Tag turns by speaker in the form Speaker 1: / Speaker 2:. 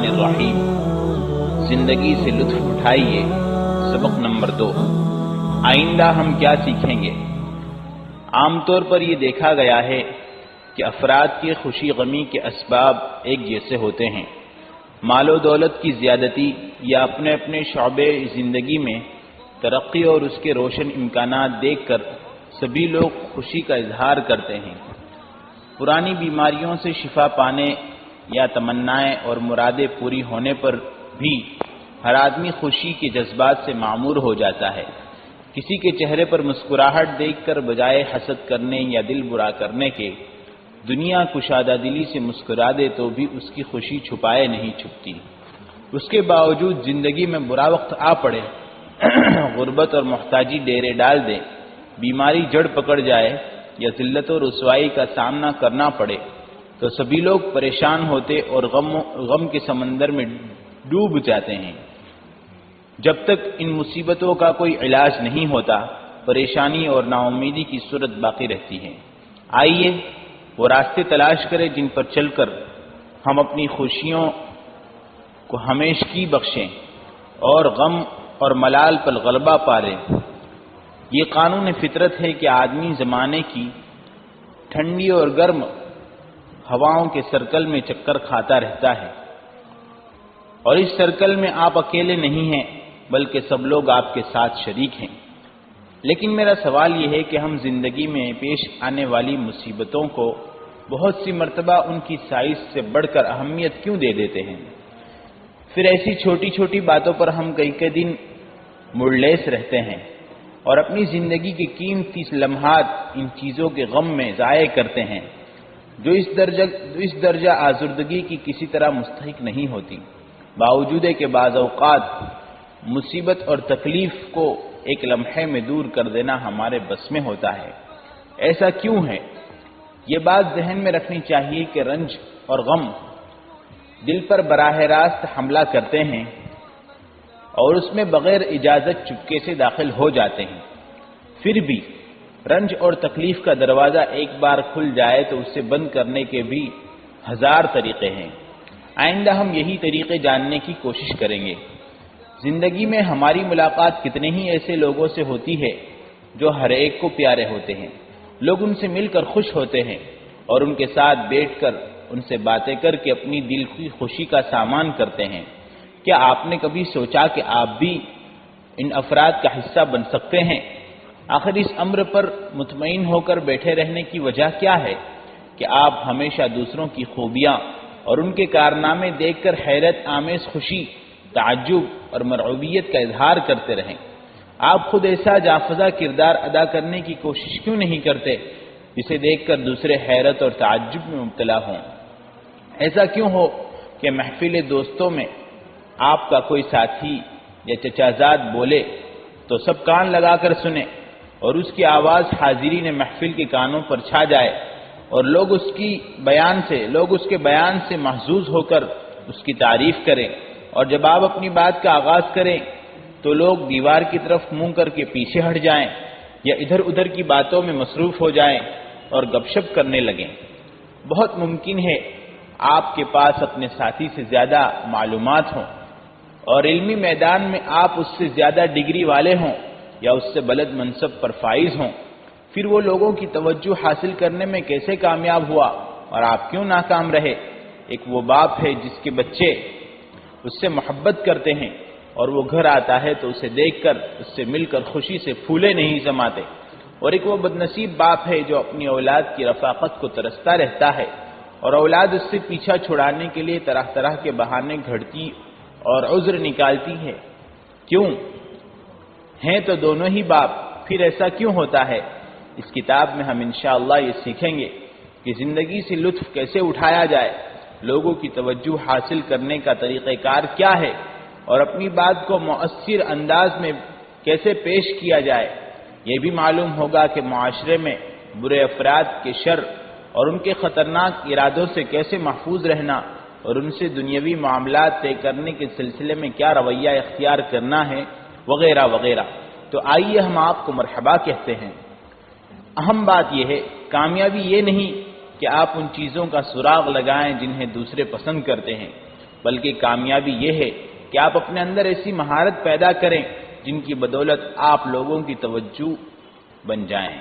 Speaker 1: الرحمن الرحیم، زندگی سے لطف اٹھائیے۔ سبق نمبر 2، آئندہ ہم کیا سیکھیں گے؟ عام طور پر یہ دیکھا گیا ہے کہ افراد کی خوشی غمی کے اسباب ایک جیسے ہوتے ہیں۔ مال و دولت کی زیادتی یا اپنے اپنے شعبے زندگی میں ترقی اور اس کے روشن امکانات دیکھ کر سبھی لوگ خوشی کا اظہار کرتے ہیں۔ پرانی بیماریوں سے شفا پانے یا تمنائیں اور مرادیں پوری ہونے پر بھی ہر آدمی خوشی کے جذبات سے معمور ہو جاتا ہے۔ کسی کے چہرے پر مسکراہٹ دیکھ کر بجائے حسد کرنے یا دل برا کرنے کے دنیا کشادہ دلی سے مسکرا دے تو بھی اس کی خوشی چھپائے نہیں چھپتی۔ اس کے باوجود زندگی میں برا وقت آ پڑے، غربت اور محتاجی ڈیرے ڈال دے، بیماری جڑ پکڑ جائے یا ذلت و رسوائی کا سامنا کرنا پڑے تو سبھی لوگ پریشان ہوتے اور غم کے سمندر میں ڈوب جاتے ہیں۔ جب تک ان مصیبتوں کا کوئی علاج نہیں ہوتا، پریشانی اور نا امیدی کی صورت باقی رہتی ہے۔ آئیے وہ راستے تلاش کریں جن پر چل کر ہم اپنی خوشیوں کو ہمیشگی بخشیں اور غم اور ملال پر غلبہ پالیں۔ یہ قانون فطرت ہے کہ آدمی زمانے کی ٹھنڈی اور گرم ہواؤں کے سرکل میں چکر کھاتا رہتا ہے، اور اس سرکل میں آپ اکیلے نہیں ہیں بلکہ سب لوگ آپ کے ساتھ شریک ہیں۔ لیکن میرا سوال یہ ہے کہ ہم زندگی میں پیش آنے والی مصیبتوں کو بہت سی مرتبہ ان کی سائز سے بڑھ کر اہمیت کیوں دے دیتے ہیں؟ پھر ایسی چھوٹی چھوٹی باتوں پر ہم کئی دن مڑلیس رہتے ہیں اور اپنی زندگی کے قیمتی لمحات ان چیزوں کے غم میں ضائع کرتے ہیں جو اس درجہ آزردگی کی کسی طرح مستحق نہیں ہوتی، باوجود ہے کہ بعض اوقات مصیبت اور تکلیف کو ایک لمحے میں دور کر دینا ہمارے بس میں ہوتا ہے۔ ایسا کیوں ہے؟ یہ بات ذہن میں رکھنی چاہیے کہ رنج اور غم دل پر براہ راست حملہ کرتے ہیں اور اس میں بغیر اجازت چپکے سے داخل ہو جاتے ہیں۔ پھر بھی رنج اور تکلیف کا دروازہ ایک بار کھل جائے تو اسے بند کرنے کے بھی ہزار طریقے ہیں۔ آئندہ ہم یہی طریقے جاننے کی کوشش کریں گے۔ زندگی میں ہماری ملاقات کتنے ہی ایسے لوگوں سے ہوتی ہے جو ہر ایک کو پیارے ہوتے ہیں۔ لوگ ان سے مل کر خوش ہوتے ہیں اور ان کے ساتھ بیٹھ کر ان سے باتیں کر کے اپنی دل کی خوشی کا سامان کرتے ہیں۔ کیا آپ نے کبھی سوچا کہ آپ بھی ان افراد کا حصہ بن سکتے ہیں؟ آخر اس امر پر مطمئن ہو کر بیٹھے رہنے کی وجہ کیا ہے کہ آپ ہمیشہ دوسروں کی خوبیاں اور ان کے کارنامے دیکھ کر حیرت آمیز خوشی، تعجب اور مرعوبیت کا اظہار کرتے رہیں؟ آپ خود ایسا جافزہ کردار ادا کرنے کی کوشش کیوں نہیں کرتے جسے دیکھ کر دوسرے حیرت اور تعجب میں مبتلا ہوں؟ ایسا کیوں ہو کہ محفل دوستوں میں آپ کا کوئی ساتھی یا چچا زاد بولے تو سب کان لگا کر سنیں اور اس کی آواز حاضرین محفل کے کانوں پر چھا جائے اور لوگ اس کے بیان سے محظوظ ہو کر اس کی تعریف کریں، اور جب آپ اپنی بات کا آغاز کریں تو لوگ دیوار کی طرف منہ کر کے پیچھے ہٹ جائیں یا ادھر ادھر کی باتوں میں مصروف ہو جائیں اور گپ شپ کرنے لگیں؟ بہت ممکن ہے آپ کے پاس اپنے ساتھی سے زیادہ معلومات ہوں اور علمی میدان میں آپ اس سے زیادہ ڈگری والے ہوں یا اس سے بلند منصب پر فائز ہوں۔ پھر وہ لوگوں کی توجہ حاصل کرنے میں کیسے کامیاب ہوا اور آپ کیوں ناکام رہے؟ ایک وہ باپ ہے جس کے بچے اس سے محبت کرتے ہیں اور وہ گھر آتا ہے تو اسے دیکھ کر اس سے مل کر خوشی سے پھولے نہیں سماتے، اور ایک وہ بدنصیب باپ ہے جو اپنی اولاد کی رفاقت کو ترستا رہتا ہے اور اولاد اس سے پیچھا چھڑانے کے لیے طرح طرح کے بہانے گھڑتی اور عذر نکالتی ہے۔ کیوں ہیں تو دونوں ہی باپ، پھر ایسا کیوں ہوتا ہے؟ اس کتاب میں ہم انشاءاللہ یہ سیکھیں گے کہ زندگی سے لطف کیسے اٹھایا جائے، لوگوں کی توجہ حاصل کرنے کا طریقہ کار کیا ہے، اور اپنی بات کو مؤثر انداز میں کیسے پیش کیا جائے۔ یہ بھی معلوم ہوگا کہ معاشرے میں برے افراد کے شر اور ان کے خطرناک ارادوں سے کیسے محفوظ رہنا اور ان سے دنیاوی معاملات طے کرنے کے سلسلے میں کیا رویہ اختیار کرنا ہے، وغیرہ وغیرہ۔ تو آئیے ہم آپ کو مرحبا کہتے ہیں۔ اہم بات یہ ہے، کامیابی یہ نہیں کہ آپ ان چیزوں کا سراغ لگائیں جنہیں دوسرے پسند کرتے ہیں، بلکہ کامیابی یہ ہے کہ آپ اپنے اندر ایسی مہارت پیدا کریں جن کی بدولت آپ لوگوں کی توجہ بن جائیں۔